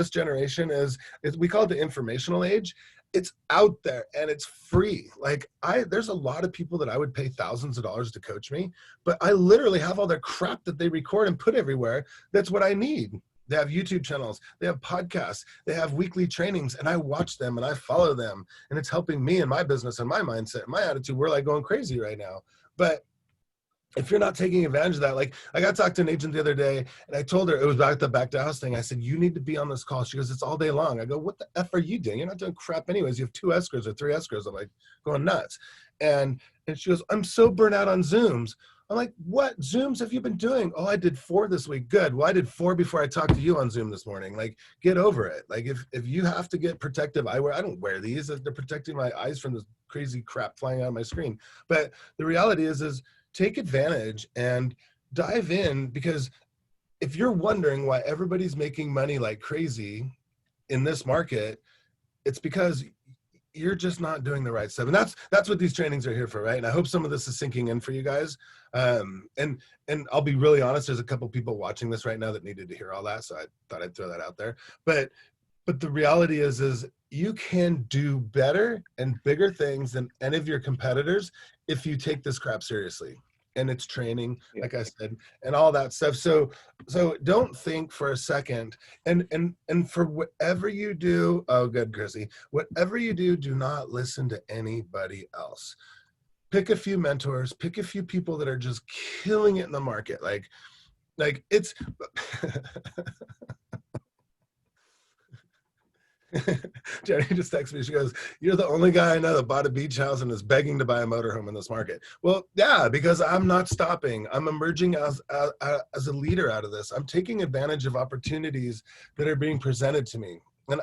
generation is we call it the informational age. It's out there and it's free. Like there's a lot of people that I would pay thousands of dollars to coach me, but I literally have all their crap that they record and put everywhere. That's what I need. They have YouTube channels, they have podcasts, they have weekly trainings, and I watch them and I follow them, and it's helping me in my business and my mindset and my attitude. We're like going crazy right now. But if you're not taking advantage of that, like I got to talk to an agent the other day and I told her, it was about the back to house thing. I said, you need to be on this call. She goes, it's all day long. I go, what the F are you doing? You're not doing crap anyways. You have 2 escrows or 3 escrows. I'm like going nuts. And she goes, I'm so burnt out on Zooms. I'm like, what Zooms have you been doing? Oh, I did 4 this week. Good. Well, I did 4 before I talked to you on Zoom this morning. Like, get over it. Like if you have to get protective eyewear, I don't wear these. They're protecting my eyes from this crazy crap flying out of my screen. But the reality is take advantage and dive in, because if you're wondering why everybody's making money like crazy in this market, it's because you're just not doing the right stuff. And that's what these trainings are here for, right? And I hope some of this is sinking in for you guys. And I'll be really honest, there's a couple people watching this right now that needed to hear all that, so I thought I'd throw that out there. But the reality is you can do better and bigger things than any of your competitors if you take this crap seriously. And it's training, like I said, and all that stuff. So don't think for a second, and for whatever you do, oh good, Chrissy, whatever you do, do not listen to anybody else. pick a few mentors, pick a few people that are just killing it in the market. Like it's, Jenny just texted me. She goes, "You're the only guy I know that bought a beach house and is begging to buy a motorhome in this market." Well, yeah, because I'm not stopping. I'm emerging as a leader out of this. I'm taking advantage of opportunities that are being presented to me.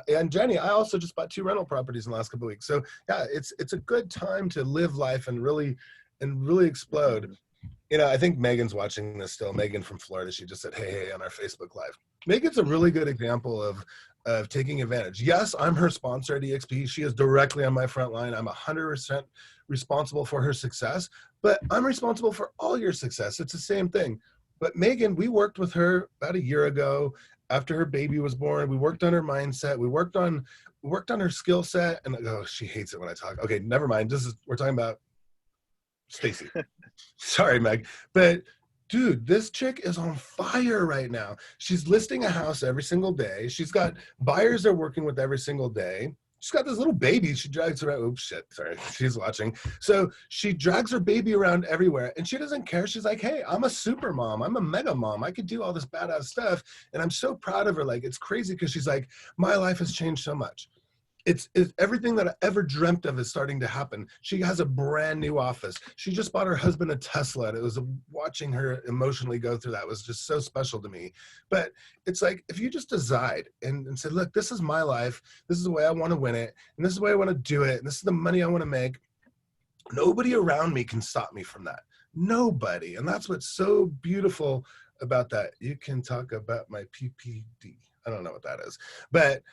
And Jenny, I also just bought 2 rental properties in the last couple of weeks. So yeah, it's a good time to live life and really explode. You know, I think Megan's watching this still. Megan from Florida, she just said, hey, on our Facebook Live. Megan's a really good example of taking advantage. Yes, I'm her sponsor at EXP. She is directly on my front line. I'm 100% responsible for her success, but I'm responsible for all your success. It's the same thing. But Megan, we worked with her about a year ago after her baby was born. We worked on her mindset. We worked on her skill set. And oh, she hates it when I talk. Okay, never mind. We're talking about Stacy. Sorry, Meg. But dude, this chick is on fire right now. She's listing a house every single day. She's got buyers they're working with every single day. She's got this little baby she drags around. Oops, shit. Sorry, she's watching. So she drags her baby around everywhere and she doesn't care. She's like, hey, I'm a super mom. I'm a mega mom. I could do all this badass stuff. And I'm so proud of her. Like, it's crazy because she's like, my life has changed so much. It's everything that I ever dreamt of is starting to happen. She has a brand new office. She just bought her husband a Tesla. And it was watching her emotionally go through that was just so special to me. But it's like, if you just decide and say, look, this is my life. This is the way I want to win it. And this is the way I want to do it. And this is the money I want to make. Nobody around me can stop me from that. Nobody. And that's what's so beautiful about that. You can talk about my PPD. I don't know what that is, but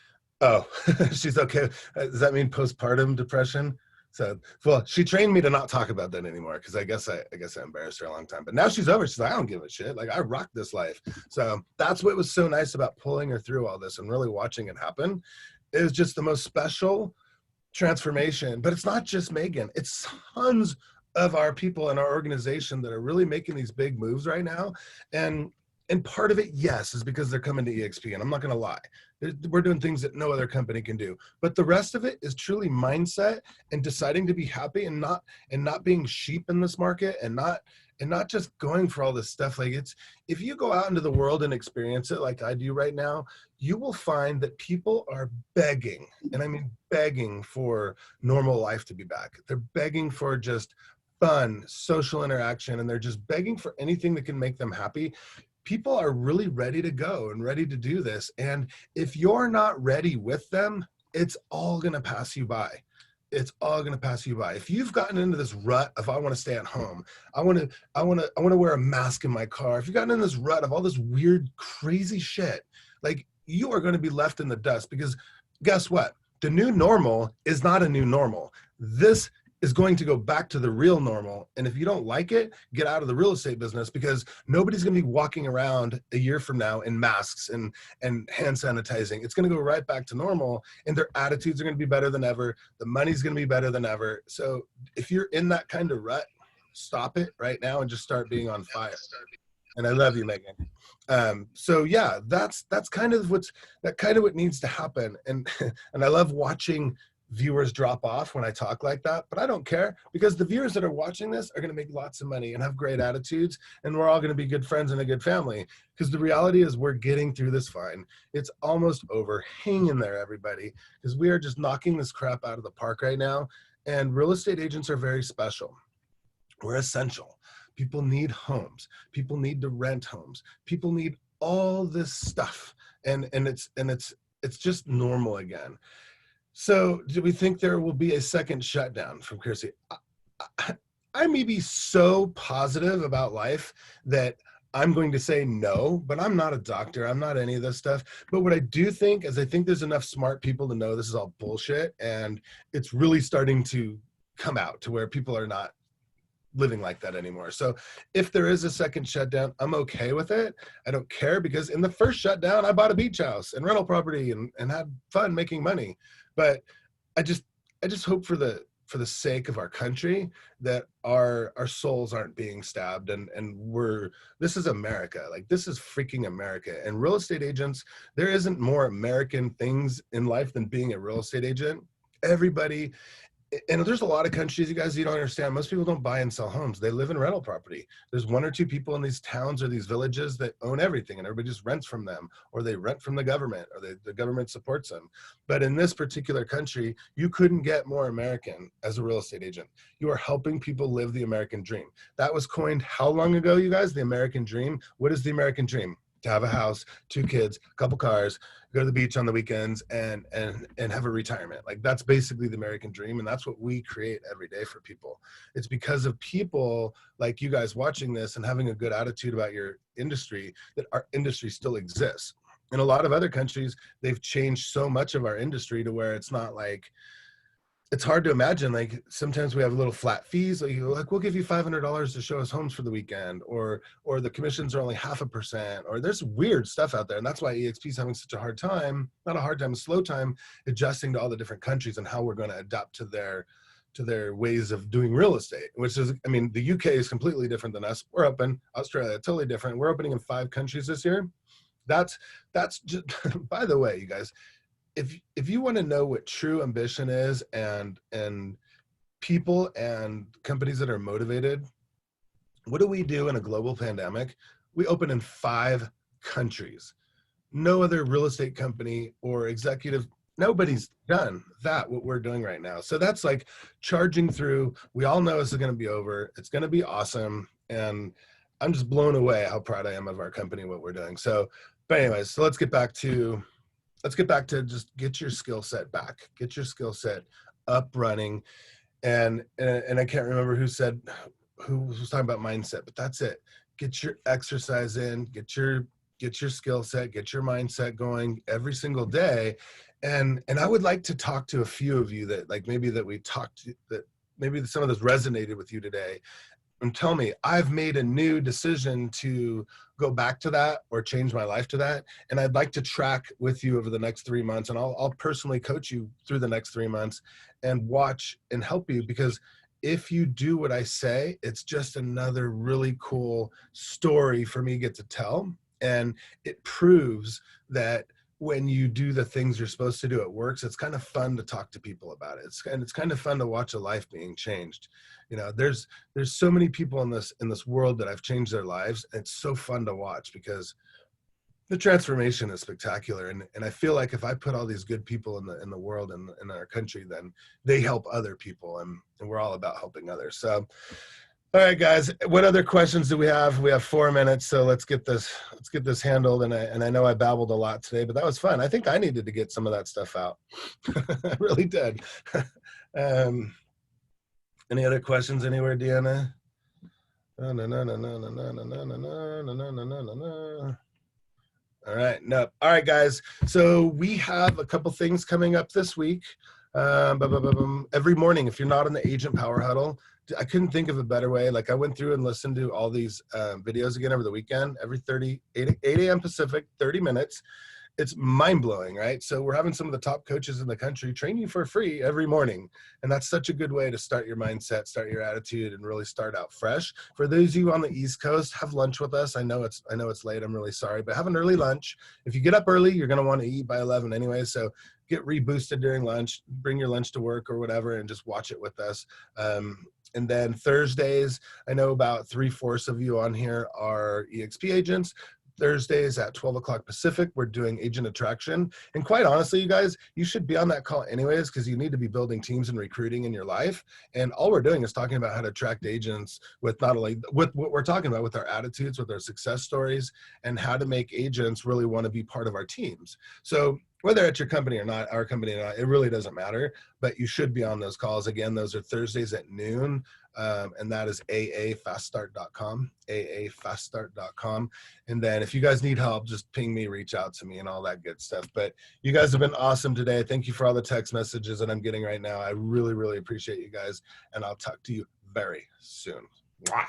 oh, she's okay. Does that mean postpartum depression? So, well, she trained me to not talk about that anymore because I guess I embarrassed her a long time. But now she's over. She's like, I don't give a shit. Like, I rock this life. So that's what was so nice about pulling her through all this and really watching it happen. It was just the most special transformation. But it's not just Megan. It's tons of our people in our organization that are really making these big moves right now. And part of it, yes, is because they're coming to EXP, and I'm not going to lie. We're doing things that no other company can do. But the rest of it is truly mindset and deciding to be happy and not being sheep in this market and not just going for all this stuff. Like, it's, if you go out into the world and experience it like I do right now, you will find that people are begging, and I mean begging, for normal life to be back. They're begging for just fun, social interaction, and they're just begging for anything that can make them happy. People are really ready to go and ready to do this. And if you're not ready with them, it's all going to pass you by. It's all going to pass you by. If you've gotten into this rut of, I want to stay at home, I want to wear a mask in my car. If you've gotten in this rut of all this weird, crazy shit, like, you are going to be left in the dust, because guess what? The new normal is not a new normal. This is going to go back to the real normal. And if you don't like it, get out of the real estate business, because nobody's going to be walking around a year from now in masks and hand sanitizing. It's going to go right back to normal, and their attitudes are going to be better than ever. The money's going to be better than ever. So if you're in that kind of rut, stop it right now and just start being on fire. And I love you, Megan. So yeah, that's kind of what needs to happen. And I love watching viewers drop off when I talk like that, but I don't care, because the viewers that are watching this are going to make lots of money and have great attitudes, and we're all going to be good friends and a good family, because the reality is we're getting through this fine. It's almost over. Hang in there, everybody, because we are just knocking this crap out of the park right now. And real estate agents are very special. We're essential. People need homes. People need to rent homes. People need all this stuff, and it's just normal again. So do we think there will be a second shutdown from Kirsty? I may be so positive about life that I'm going to say no, but I'm not a doctor. I'm not any of this stuff. But what I do think is, I think there's enough smart people to know this is all bullshit, and it's really starting to come out to where people are not living like that anymore. So if there is a second shutdown, I'm okay with it. I don't care, because in the first shutdown, I bought a beach house and rental property and had fun making money. But I just hope for the sake of our country that our souls aren't being stabbed, and this is America. Like, this is freaking America. And real estate agents, there isn't more American things in life than being a real estate agent. Everybody and there's a lot of countries, you guys, you don't understand. Most people don't buy and sell homes. They live in rental property. There's one or two people in these towns or these villages that own everything, and everybody just rents from them, or they rent from the government, or the government supports them. But in this particular country, you couldn't get more American as a real estate agent. You are helping people live the American dream. That was coined how long ago, you guys? The American dream. What is the American dream? To have a house, 2 kids, a couple cars, go to the beach on the weekends, and have a retirement. Like, that's basically the American dream, and that's what we create every day for people. It's because of people like you guys watching this and having a good attitude about your industry that our industry still exists. In a lot of other countries, they've changed so much of our industry to where it's not like, it's hard to imagine. Like, sometimes we have little flat fees, like we'll give you $500 to show us homes for the weekend, or the commissions are only 0.5%, or there's weird stuff out there. And that's why EXP is having such a hard time, not a hard time, a slow time, adjusting to all the different countries and how we're going to adapt to their ways of doing real estate, which is, I mean, the UK is completely different than us. We're open. Australia, totally different. We're opening in 5 countries this year. That's just, by the way, you guys, if you want to know what true ambition is, and people and companies that are motivated, what do we do in a global pandemic? We open in 5 countries. No other real estate company or executive, nobody's done that, what we're doing right now. So that's like charging through. We all know this is going to be over. It's going to be awesome. And I'm just blown away how proud I am of our company, what we're doing. So, but anyways, so let's get back to just get your skill set back, get your skill set up running. And I can't remember who was talking about mindset, but that's it. Get your exercise in, get your skill set, get your mindset going every single day. And I would like to talk to a few of you that, like, maybe that we talked to, that maybe some of this resonated with you today. And tell me, I've made a new decision to go back to that or change my life to that. And I'd like to track with you over the next 3 months. And I'll personally coach you through the next 3 months and watch and help you, because if you do what I say, it's just another really cool story for me to get to tell. And it proves that when you do the things you're supposed to do, it works. It's kind of fun to talk to people about it. It's kind of fun to watch a life being changed. You know, there's so many people in this world that have changed their lives. And it's so fun to watch because the transformation is spectacular. And I feel like if I put all these good people in the world and in our country, then they help other people, and we're all about helping others. So, all right, guys, what other questions do we have? We have 4 minutes, so let's get this handled. And I know I babbled a lot today, but that was fun. I think I needed to get some of that stuff out. I really did. Any other questions anywhere, Deanna? No. All right, no. All right, guys. So we have a couple things coming up this week. Every morning, if you're not in the Agent Power Huddle, I couldn't think of a better way. Like, I went through and listened to all these videos again over the weekend, every 8 a.m. Pacific, 30 minutes. It's mind-blowing, right? So we're having some of the top coaches in the country train you for free every morning. And that's such a good way to start your mindset, start your attitude, and really start out fresh. For those of you on the East Coast, have lunch with us. I know it's late. I'm really sorry, but have an early lunch. If you get up early, you're going to want to eat by 11 anyway. So get reboosted during lunch, bring your lunch to work or whatever, and just watch it with us. And then Thursdays, I know about 3/4 of you on here are EXP agents. Thursdays at 12 o'clock Pacific, we're doing agent attraction. And quite honestly, you guys, you should be on that call anyways, because you need to be building teams and recruiting in your life. And all we're doing is talking about how to attract agents with not only with what we're talking about with our attitudes, with our success stories, and how to make agents really want to be part of our teams. So whether it's your company or not, our company or not, it really doesn't matter, but you should be on those calls. Again, those are Thursdays at noon. And that is aafaststart.com, aafaststart.com. And then if you guys need help, just ping me, reach out to me and all that good stuff. But you guys have been awesome today. Thank you for all the text messages that I'm getting right now. I really, really appreciate you guys. And I'll talk to you very soon. Mwah.